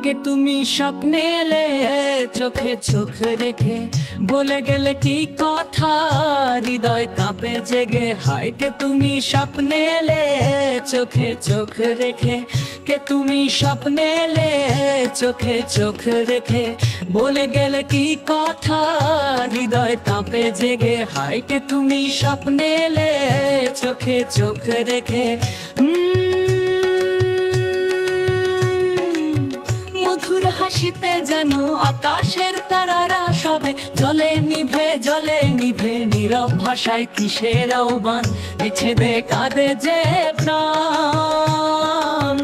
কে তুমি স্বপ্নে এলে চোখে চোখ রেখে, বলে গেলে কি কথা হৃদয় কাঁপে জেগে। হায় কে তুমি স্বপ্নে এলে চোখে চোখ রেখে, কে তুমি স্বপ্নে এলে চোখে চোখ রেখে, বলে গেলে কি কথা হৃদয় কাঁপে জেগে। হায় কে তুমি স্বপ্নে এলে চোখে চোখ রেখে। মধুর হাসিতে যেন আকাশের তারারা সবে জলে নিভে জলে নিভে, নীরব ভাষায় কিসের আহ্বান বিচ্ছেদে কাঁদে যে প্রাণ।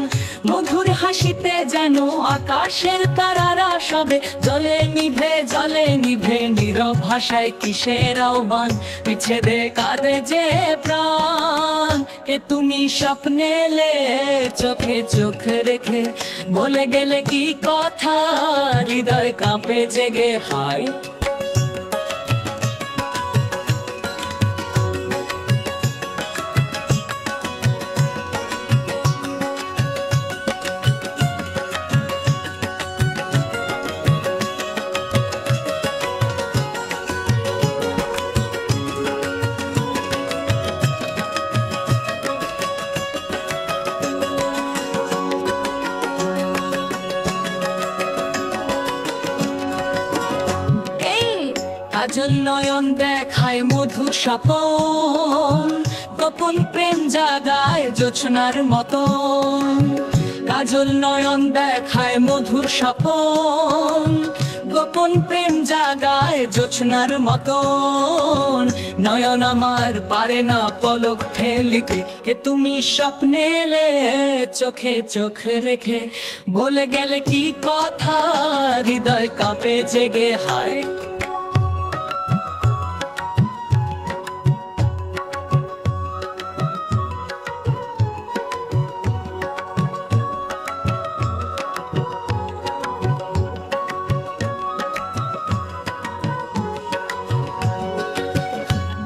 মধুর হাসিতে যেন আকাশের তারারা সবে জলে নিভে জলে নিভে, নীরব ভাষায় কিসের আহ্বান বিচ্ছেদে কাঁদে যে প্রাণ। কে তুমি স্বপ্নে এলে চোখে চোখ রেখে, বলে গেলে কি কথা হৃদয় কাঁপে জেগে। হায় কাজল নয়ন দেখায় মধুর স্বপন, গোপন প্রেম জাগায় জোছনার মতন। কাজল নয়ন দেখায় মধুর স্বপন, গোপন প্রেম জাগায় জোছনার মতন। নয়ন আমার পারে না পলক ফেলিতে, কে তুমি স্বপ্নে এলে চোখে চোখ রেখে, বলে গেলে কি কথা হৃদয় কাঁপে জেগে। হায়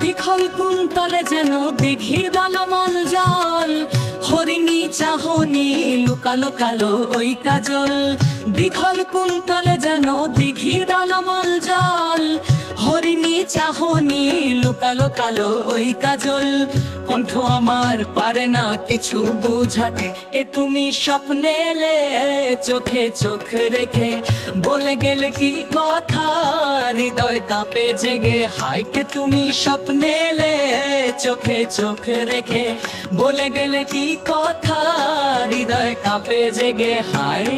বিখল কুন্তলে যেন দিঘির দলমল জল, হরিণী চাহনি লুকালো কালো ওই কাজল। বিখল কুন্তলে যেন দিঘির দলমল জল, হরিণী চাহনি লুকালো কালো ওই কাজল। কণ্ঠ আমার পারে না কিছু বুঝাতে, এ তুমি স্বপ্নে এলে চোখে চোখ রেখে, বলে গেলে কি কথা হৃদয় কাঁপে জেগে। হায় কে তুমি স্বপ্নে এলে চোখে চোখ রেখে, বলে গেলে কি কথা হৃদয় কাঁপে জেগে। হায়